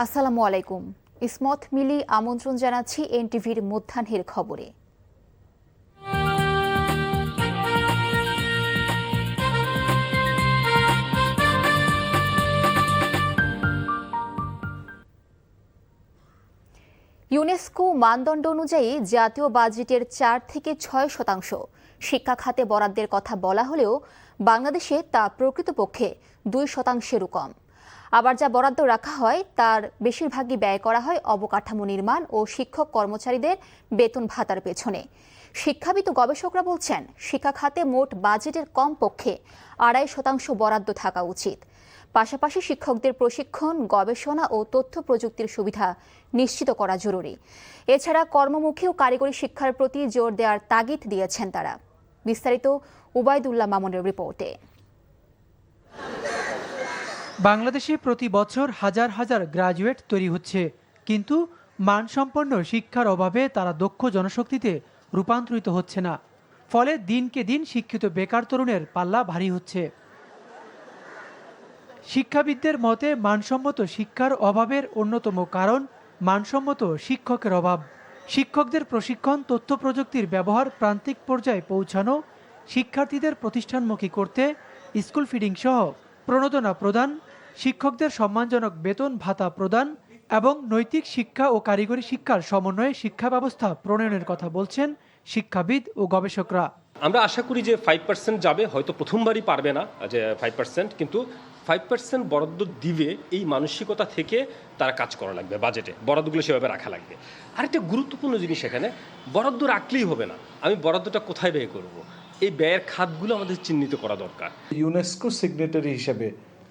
আসসালামু আলাইকুম। ইসমত মিলি আমন্ত্রণ জানাচ্ছি এনটিভির মধ্যাহ্নের খবরে। ইউনেস্কো মানদণ্ড অনুযায়ী জাতীয় বাজেটের 4 থেকে 6% শিক্ষা খাতে বরাদ্দের কথা বলা হলেও বাংলাদেশে তা প্রকৃতপক্ষে 2%-এরও কম। আবার যা বরাদ্দ রাখা হয় তার বেশিরভাগই ব্যয় করা হয় অবকাঠামো নির্মাণ ও শিক্ষক কর্মচারীদের বেতন ভাতার পেছনে। শিক্ষাবিদ ও গবেষকরা বলছেন, শিক্ষা খাতে মোট বাজেটের কমপক্ষে 2.5% বরাদ্দ থাকা উচিত। পাশাপাশি শিক্ষকদের প্রশিক্ষণ, গবেষণা ও তথ্য প্রযুক্তির সুবিধা নিশ্চিত করা জরুরি। এছাড়া কর্মমুখী ও কারিগরি শিক্ষার প্রতি জোর দেওয়ার তাগিদ দিয়েছেন তারা। বিস্তারিত উবাইদুল্লাহ মামুনের রিপোর্টে। বাংলাদেশে প্রতি বছর হাজার হাজার গ্রাজুয়েট তৈরি হচ্ছে, কিন্তু মানসম্পন্ন শিক্ষার অভাবে তারা দক্ষ জনশক্তিতে রূপান্তরিত হচ্ছে না। ফলে দিনকে দিন শিক্ষিত বেকার তরুণের পাল্লা ভারী হচ্ছে। শিক্ষাবিদদের মতে, মানসম্মত শিক্ষার অভাবের অন্যতম কারণ মানসম্মত শিক্ষকের অভাব। শিক্ষকদের প্রশিক্ষণ, তথ্য প্রযুক্তির ব্যবহার প্রান্তিক পর্যায়ে পৌঁছানো, শিক্ষার্থীদের প্রতিষ্ঠানমুখী করতে স্কুল ফিডিং সহ প্রণোদনা প্রদান, শিক্ষকদের সম্মানজনক বেতন ভাতা প্রদান এবং নৈতিক শিক্ষা ও কারিগরি শিক্ষার সমন্বয়ে শিক্ষা ব্যবস্থা প্রণয়নের কথা বলছেন শিক্ষাবিদ ও গবেষকরা। আমরা আশা করি যে 5% যাবে, হয়তো প্রথমবারই পারবে না যে 5%, কিন্তু 5% বরাদ্দ দিবে এই মানসিকতা থেকে তারা কাজ করা লাগবে। বাজেটে বরাদ্দগুলো সেভাবে রাখা লাগবে। আরেকটা গুরুত্বপূর্ণ জিনিস, এখানে বরাদ্দ রাখলেই হবে না, আমি বরাদ্দটা কোথায় ব্যয় করব, এই ব্যয়ের খাতগুলো আমাদের চিহ্নিত করা দরকার। ইউনেস্কো সিগনেটারি হিসেবে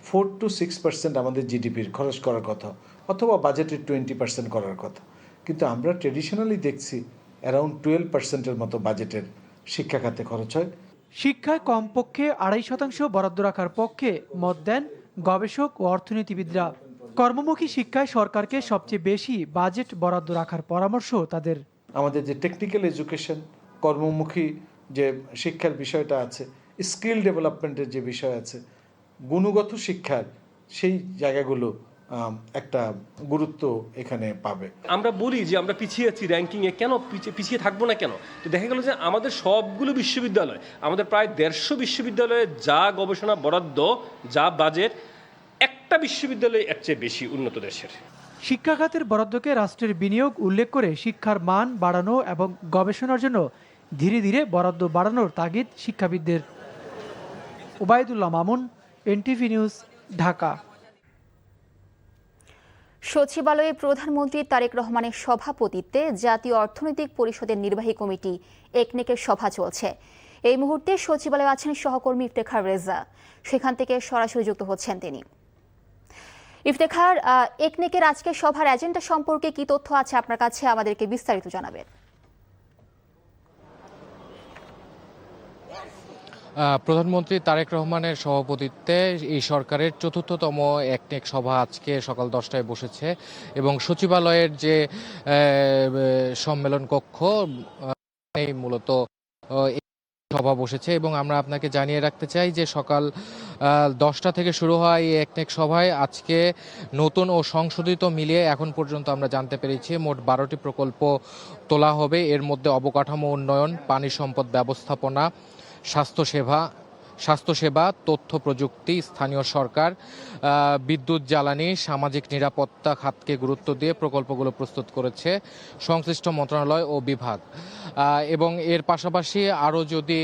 4 to 6% আমাদের জিডিপির খরচ করার কথা, অথবা বাজেটের 20% করার কথা, কিন্তু আমরা ট্রেডিশনালি দেখছি অ্যারাউন্ড 12%-এর মতো বাজেটের শিক্ষা খাতে খরচ হয়। শিক্ষায় কমপক্ষে 2.5% বরাদ্দ রাখার পক্ষে মত দেন গবেষক ও অর্থনীতিবিদরা। কর্মমুখী শিক্ষায় সরকারকে সবচেয়ে বেশি বাজেট বরাদ্দ রাখার পরামর্শ তাদের। আমাদের যে টেকনিক্যাল এডুকেশন, কর্মমুখী যে শিক্ষার বিষয়টা আছে, স্কিল ডেভেলপমেন্টের যে বিষয় আছে, গুণগত শিক্ষার সেই জায়গাগুলো একটা গুরুত্ব এখানে পাবে। আমরা বলি যে আমরা পিছিয়ে আছি র্যাঙ্কিংয়ে, কেন পিছিয়ে থাকবো না কেন? তো দেখা গেল যে আমাদের সবগুলো বিশ্ববিদ্যালয়, আমাদের প্রায় 150 বিশ্ববিদ্যালয়ে যা গবেষণা বরাদ্দ, যা বাজেট, একটা বিশ্ববিদ্যালয় এর চেয়ে বেশি উন্নত দেশের। শিক্ষা খাতের বরাদ্দকে রাষ্ট্রের বিনিয়োগ উল্লেখ করে শিক্ষার মান বাড়ানো এবং গবেষণার জন্য ধীরে ধীরে বরাদ্দ বাড়ানোর তাগিদ শিক্ষাবিদদের। Ubaidullah Mamun, NTV news, Dhaka. সচিবালয়ে প্রধানমন্ত্রী তারেক রহমানের সভাপতিত্বে জাতীয় অর্থনৈতিক পরিষদের নির্বাহী কমিটি একনেকের সভা চলছে। এই মুহূর্তে সচিবালয়ে আছেন সহকর্মী ইফতেখার রেজা, সেখান থেকে সরাসরি যুক্ত হচ্ছেন তিনি। ইফতেখার, একনেকের আজকের সভার এজেন্ডা সম্পর্কে কি তথ্য আছে আপনার কাছে, আমাদেরকে বিস্তারিত জানাবেন। প্রধানমন্ত্রী তারেক রহমানের সভাপতিত্বে এই সরকারের ৪র্থতম একনেক সভা আজকে সকাল 10টায় বসেছে এবং সচিবালয়ের যে সম্মেলন কক্ষ মূলত সভা বসেছে। এবং আমরা আপনাকে জানিয়ে রাখতে চাই যে সকাল 10টা থেকে শুরু হয় এই একনেক সভায় আজকে নতুন ও সংশোধিত মিলিয়ে এখন পর্যন্ত আমরা জানতে পেরেছি মোট 12টি প্রকল্প তোলা হবে। এর মধ্যে অবকাঠামো উন্নয়ন, পানি সম্পদ ব্যবস্থাপনা, স্বাস্থ্যসেবা, তথ্য প্রযুক্তি, স্থানীয় সরকার, বিদ্যুৎ, জ্বালানি, সামাজিক নিরাপত্তা খাতকে গুরুত্ব দিয়ে প্রকল্পগুলো প্রস্তুত করেছে সংশ্লিষ্ট মন্ত্রণালয় ও বিভাগ। এবং এর পাশাপাশি আরও যদি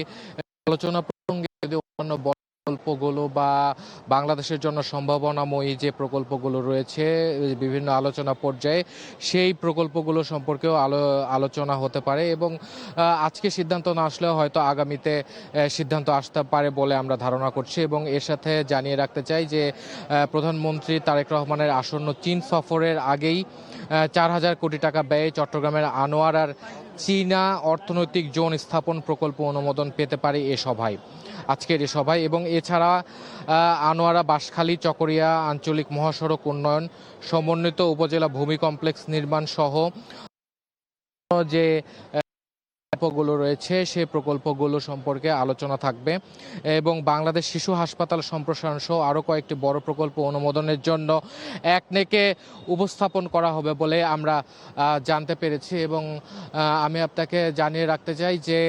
আলোচনা প্রসঙ্গে অন্যান্য প্রকল্পগুলো বা বাংলাদেশের জন্য সম্ভাবনাময়ী যে প্রকল্পগুলো রয়েছে বিভিন্ন আলোচনা পর্যায়ে, সেই প্রকল্পগুলো সম্পর্কেও আলোচনা হতে পারে এবং আজকে সিদ্ধান্ত না আসলেও হয়তো আগামীতে সিদ্ধান্ত আসতে পারে বলে আমরা ধারণা করছি। এবং এর সাথে জানিয়ে রাখতে চাই যে প্রধানমন্ত্রী তারেক রহমানের আসন্ন চীন সফরের আগেই 4,000 কোটি টাকা ব্যয়ে চট্টগ্রামের আনোয়ারার চীনা অর্থনৈতিক জোন স্থাপন প্রকল্প অনুমোদন পেতে পারে আজকের এই সভায়। এবং এছাড়া আনোয়ারা, বাঁশখালী, চকরিয়া আঞ্চলিক মহাসড়ক উন্নয়ন, সমন্বিত উপজেলা ভূমি কমপ্লেক্স নির্মাণ সহ যে প্রকল্পগুলো রয়েছে সেই প্রকল্পগুলো সম্পর্কে আলোচনা থাকবে এবং বাংলাদেশ শিশু হাসপাতাল সম্প্রসারণ সহ আরও কয়েকটি বড় প্রকল্প অনুমোদনের জন্য একনেকে উপস্থাপন করা হবে বলে আমরা জানতে পেরেছি। এবং আমি আপনাকে জানিয়ে রাখতে চাই যে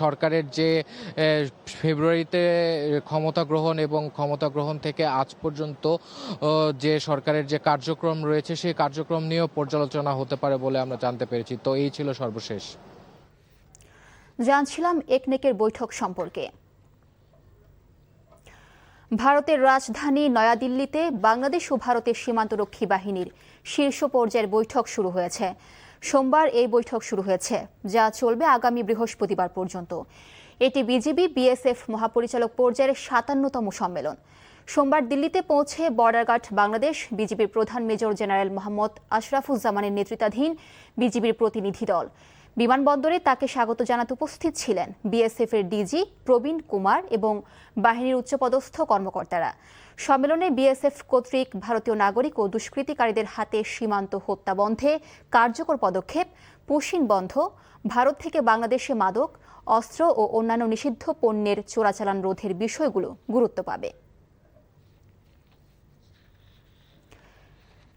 সরকারের যে ফেব্রুয়ারিতে ক্ষমতা গ্রহণ এবং ক্ষমতা গ্রহণ থেকে আজ পর্যন্ত যে সরকারের যে কার্যক্রম রয়েছে সেই কার্যক্রম নিয়েও পর্যালোচনা হতে পারে বলে আমরা জানতে পেরেছি। তো এই ছিল সর্বশেষ। জানছিলাম একনেকের বৈঠক সম্পর্কে। ভারতের রাজধানী নয়াদিল্লিতে বাংলাদেশ ও ভারতের সীমান্তরক্ষী বাহিনীর শীর্ষ পর্যায়ের বৈঠক শুরু হয়েছে। সোমবার এই বৈঠক শুরু হয়েছে, যা চলবে আগামী বৃহস্পতিবার পর্যন্ত। এটি বিজিবি বিএসএফ মহাপরিচালক পর্যায়ের 57তম সম্মেলন। সোমবার দিল্লিতে পৌঁছে বর্ডার গার্ড বাংলাদেশ বিজিবির প্রধান মেজর জেনারেল মোহাম্মদ আশরাফুজ্জামানের নেতৃত্বাধীন বিজিবির প্রতিনিধি দল। বিমানবন্দরে তাকে স্বাগত জানাতে উপস্থিত ছিলেন বিএসএফ এর ডিজি প্রবীণ কুমার এবং বাহিনীর উচ্চপদস্থ কর্মকর্তারা। সম্মেলনে বিএসএফ কর্তৃক ভারতীয় নাগরিক ও দুষ্কৃতিকারীদের হাতে সীমান্ত হত্যা বন্ধে কার্যকর পদক্ষেপ, পুশিন বন্ধ, ভারত থেকে বাংলাদেশে মাদক, অস্ত্র ও অন্যান্য নিষিদ্ধ পণ্যের চোরাচালান রোধের বিষয়গুলো গুরুত্ব পাবে।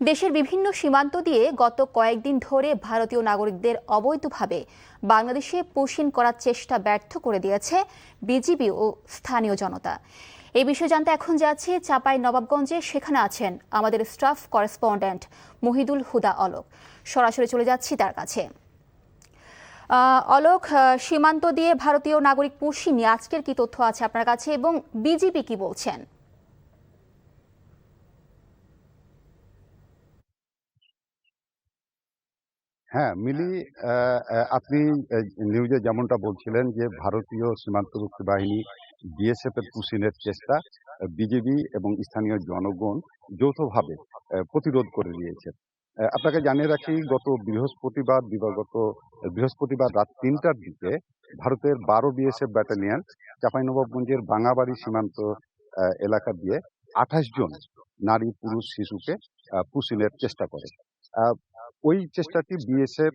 দেশের বিভিন্ন সীমান্ত দিয়ে গত কয়েকদিন ধরে ভারতীয় নাগরিকদের অবৈধভাবে বাংলাদেশে পুশিন করার চেষ্টা ব্যর্থ করে দিয়েছে বিজিবি ও স্থানীয় জনতা। এই বিষয়ে জানতে এখন যাচ্ছি চাঁপাইনবাবগঞ্জে। সেখানে আছেন আমাদের স্টাফ করেসপন্ডেন্ট মুহিদুল হুদা অলোক। সরাসরি চলে যাচ্ছি তার কাছে। অলোক, সীমান্ত দিয়ে ভারতীয় নাগরিক পুশিন নিয়ে আজকের কি তথ্য আছে আপনার কাছে এবং বিজিবি কি বলছেন? হ্যাঁ মিলি, আপনি নিউজে যেমনটা বলছিলেন যে ভারতীয় সীমান্তরক্ষী বাহিনী বিএসএফ এর পুশিনের চেষ্টা বিজেপি এবং স্থানীয় জনগণ যৌথভাবে প্রতিরোধ করে দিয়েছে। আপনাকে জানিয়ে রাখি, গত বৃহস্পতিবার রাত ৩টার দিকে ভারতের 12 বিএসএফ ব্যাটালিয়ন চাঁপাইনবাবগঞ্জের বাঙাবাড়ি সীমান্ত এলাকা দিয়ে 28 জন নারী পুরুষ শিশুকে পুশিনের চেষ্টা করে। ওই চেষ্টাটি বিএসএফ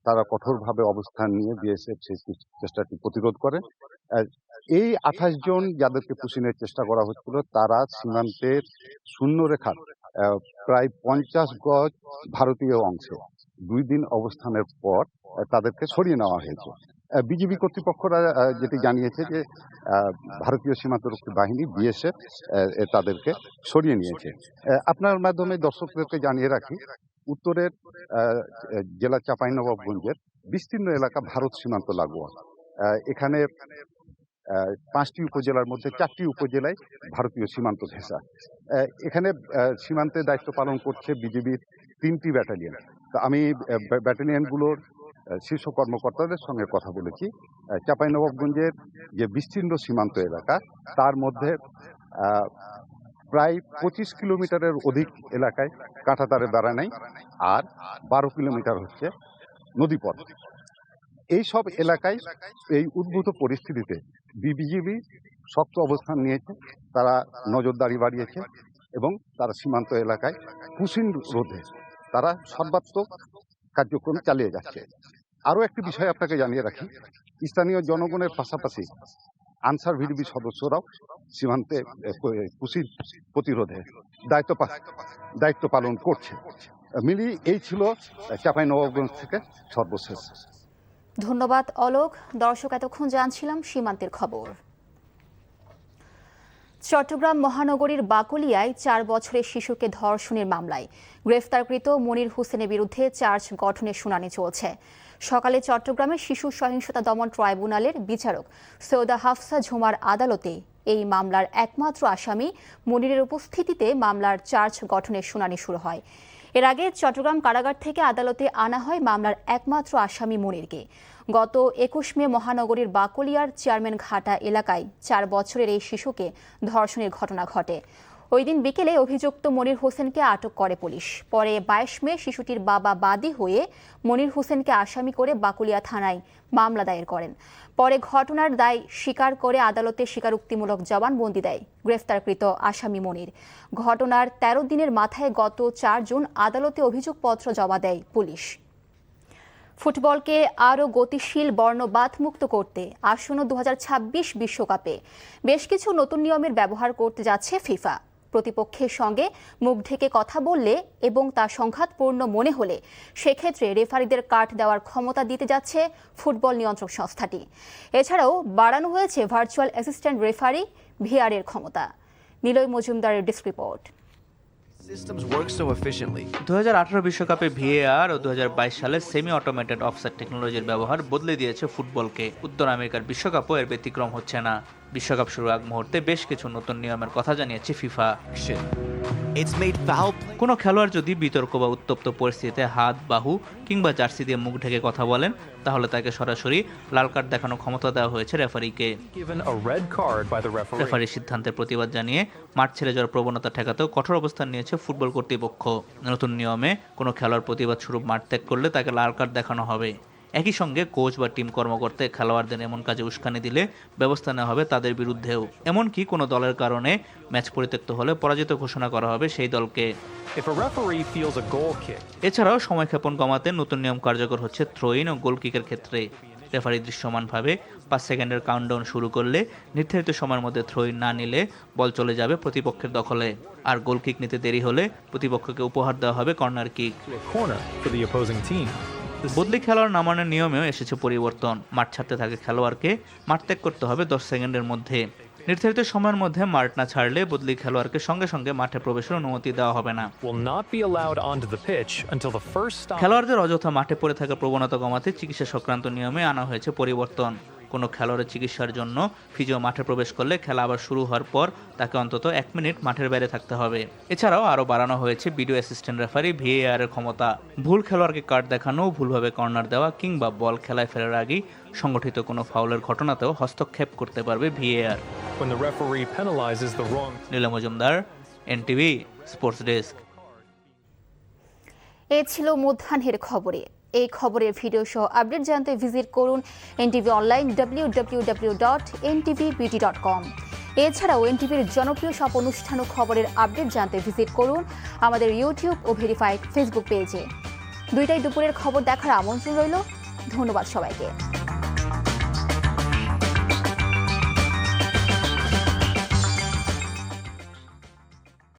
তারা কঠোরভাবে অবস্থান নিয়ে বিএসএফ সেই চেষ্টাটি প্রতিরোধ করে। এই 28 জন যাদেরকে পুশিনের চেষ্টা করা হচ্ছিল তারা সীমান্তের শূন্যরেখার প্রায় 50 গজ ভারতীয় অংশে 2 দিন অবস্থানের পর তাদেরকে সরিয়ে নেওয়া হয়েছে। বিজিবি কর্তৃপক্ষরা যেটি জানিয়েছে যে ভারতীয় সীমান্তরক্ষী বাহিনী বিএসএফ তাদেরকে সরিয়ে নিয়েছে। আপনার মাধ্যমে দর্শকদেরকে জানিয়ে রাখি, উত্তরের জেলা চাঁপাইনবাবগঞ্জের বিস্তীর্ণ এলাকা ভারত সীমান্ত লাগোয়া। এখানে 5টি উপজেলার মধ্যে 4টি উপজেলায় ভারতীয় সীমান্ত ঘেঁষা। এখানে সীমান্তে দায়িত্ব পালন করছে বিজিবির 3টি ব্যাটালিয়ন। তো আমি ব্যাটালিয়নগুলোর শীর্ষ কর্মকর্তাদের সঙ্গে কথা বলেছি। চাঁপাইনবাবগঞ্জের যে বিস্তীর্ণ সীমান্ত এলাকা তার মধ্যে প্রায় 25 কিলোমিটারের অধিক এলাকায় কাঁটাতারের বেড়া নেই, আর 12 কিলোমিটার হচ্ছে নদীপথ। এই সব এলাকায় এই উদ্ভূত পরিস্থিতিতে বিজিবি শক্ত অবস্থান নিয়েছে, তারা নজরদারি বাড়িয়েছে এবং তারা সীমান্ত এলাকায় পুশিন রোধে তারা সর্বাত্মক কার্যক্রম চালিয়ে যাচ্ছে। আরও একটি বিষয় আপনাকে জানিয়ে রাখি, স্থানীয় জনগণের পাশাপাশি আনসার ভিডিবি সদস্যরাও সীমান্তে পুশিন প্রতিরোধে দায়িত্ব পালন করছে। মিলি, এই ছিল চাঁপাইনবাবগঞ্জ থেকে সর্বশেষ। ধন্যবাদ অলোক। দর্শক, এতক্ষণ জানছিলাম সীমান্তের খবর। চট্টগ্রাম মহানগরীর বাকলিয়ায় 4 বছরের শিশুকে ধর্ষণের মামলায় গ্রেফতারকৃত মনির হোসেনের বিরুদ্ধে চার্জ গঠনের শুনানি চলছে। সকালে চট্টগ্রামের শিশু সহিংসতা দমন ট্রাইব্যুনালের বিচারক সৈয়দা হাফসা ঝুমার আদালতে এই মামলার একমাত্র আসামি মনিরের উপস্থিতিতে মামলার চার্জ গঠনের শুনানি শুরু হয়। এর আগে চট্টগ্রাম কারাগার থেকে আদালতে আনা হয় মামলার একমাত্র আসামি মনিরকে। গত 21 মে মহানগরীর বাকলিয়ার চেয়ারম্যান ঘাটা এলাকায় 4 বছরের এই শিশুকে ধর্ষণের ঘটনা ঘটে। ওই দিন বিকেলে অভিযুক্ত মনির হোসেনকে আটক করে পুলিশ। পরে 22 মে শিশুটির বাবা বাদী হয়ে মনির হোসেনকে আসামি করে বাকলিয়া থানায় মামলা দায়ের করেন। পরে ঘটনার দায় স্বীকার করে আদালতে স্বীকারোক্তিমূলক জবানবন্দি দেয় গ্রেফতারকৃত আসামি মনির। ঘটনার 13 দিনের মাথায় গত 4 জুন আদালতে অভিযোগপত্র জমা দেয় পুলিশ। ফুটবলকে আরও গতিশীল বর্ণবাদমুক্ত করতে আসন্ন 2026 বিশ্বকাপে বেশ কিছু নতুন নিয়মের ব্যবহার করতে যাচ্ছে ফিফা। প্রতিপক্ষের সঙ্গে মুখ ঢেকে কথা বললে এবং তা সংঘাতপূর্ণ মনে হলে সেক্ষেত্রে রেফারিদের কার্ড দেওয়ার ক্ষমতা দিতে যাচ্ছে ফুটবল নিয়ন্ত্রক সংস্থাটি। এছাড়াও বাড়ানো হয়েছে ভার্চুয়াল অ্যাসিস্ট্যান্ট রেফারি ভিআরের ক্ষমতা। নিলয় মজুমদারের ডেস্ক রিপোর্ট। 2018 বিশ্বকাপে ভিএআর ও 2022 সালে সেমি অটোমেটেড অফসাইড টেকনোলজির ব্যবহার বদলে দিয়েছে ফুটবলকে। উত্তর আমেরিকার বিশ্বকাপও এর ব্যতিক্রম হচ্ছে না। বিশ্বকাপ শুরুর আগ মুহূর্তে বেশ কিছু নতুন নিয়মের কথা জানিয়েছে ফিফা। কোনো খেলোয়াড় যদি বিতর্ক বা উত্তপ্ত পরিস্থিতিতে হাত, বাহু কিংবা জার্সি দিয়ে মুখ ঢেকে কথা বলেন, তাহলে তাকে সরাসরি লাল কার্ড দেখানোর ক্ষমতা দেওয়া হয়েছে রেফারিকে। রেফারির সিদ্ধান্তের প্রতিবাদ জানিয়ে মাঠ ছেড়ে যাওয়ার প্রবণতা ঠেকাতেও কঠোর অবস্থান নিয়েছে ফুটবল কর্তৃপক্ষ। নতুন নিয়মে কোনো খেলোয়াড় প্রতিবাদ স্বরূপ মাঠ ত্যাগ করলে তাকে লাল কার্ড দেখানো হবে। একই সঙ্গে কোচ বা টিম কর্মকর্তা খেলোয়াড়দের এমন কাজে উস্কানি দিলে ব্যবস্থা নেওয়া হবে তাদের বিরুদ্ধেও। এমনকি কোনো দলের কারণে ম্যাচ পরিত্যক্ত হলে পরাজিত ঘোষণা করা হবে সেই দলকে। এছাড়াও সময়ক্ষেপণ কমাতে নতুন নিয়ম কার্যকর হচ্ছে থ্রো-ইন ও গোল কিকের ক্ষেত্রে। রেফারি দৃশ্যমানভাবে 5 সেকেন্ডের কাউন্টডাউন শুরু করলে নির্ধারিত সময়ের মধ্যে থ্রো-ইন না নিলে বল চলে যাবে প্রতিপক্ষের দখলে। আর গোল কিক নিতে দেরি হলে প্রতিপক্ষকে উপহার দেওয়া হবে কর্নার কিক। বদলি খেলোয়াড় নামানোর নিয়মেও এসেছে পরিবর্তন। মাঠ ছাড়তে থাকে খেলোয়াড়কে মাঠ ত্যাগ করতে হবে 10 সেকেন্ডের মধ্যে। নির্ধারিত সময়ের মধ্যে মাঠ না ছাড়লে বদলি খেলোয়াড়কে সঙ্গে সঙ্গে মাঠে প্রবেশের অনুমতি দেওয়া হবে না। খেলোয়াড়দের অযথা মাঠে পড়ে থাকার প্রবণতা কমাতে চিকিৎসা সংক্রান্ত নিয়মে আনা হয়েছে পরিবর্তন। কোনো খেলোয়াড়ের চিকিৎসার জন্য ফিজিও মাঠে প্রবেশ করলে খেলা আবার শুরু হওয়ার পর তাকে অন্তত 1 মিনিট মাঠের বাইরে থাকতে হবে। এছাড়াও আরও বাড়ানো হয়েছে ভিডিও অ্যাসিস্ট্যান্ট রেফারি ভিএআর এর ক্ষমতা। ভুল খেলোয়াড়কে কার্ড দেখানো, ভুলভাবে কর্নার দেওয়া কিংবা বল খেলায় ফেরার আগেই সংগঠিত কোনো ফাউলের ঘটনাতেও হস্তক্ষেপ করতে পারবে VAR. Niloy Majumdar, NTV sports desk. এ ছিল মধ্যাহ্নের খবরে। এই খবরের ভিডিও সহ আপডেট জানতে ভিজিট করুন এনটিভি অনলাইন www.ntvbt.com। এছাড়াও এনটিভির জনপ্রিয় সব অনুষ্ঠান ও খবরের আপডেট জানতে ভিজিট করুন আমাদের ইউটিউব ও ভেরিফাইড ফেসবুক পেজে। 2টায় দুপুরের খবর দেখার আমন্ত্রণ রইল। ধন্যবাদ সবাইকে।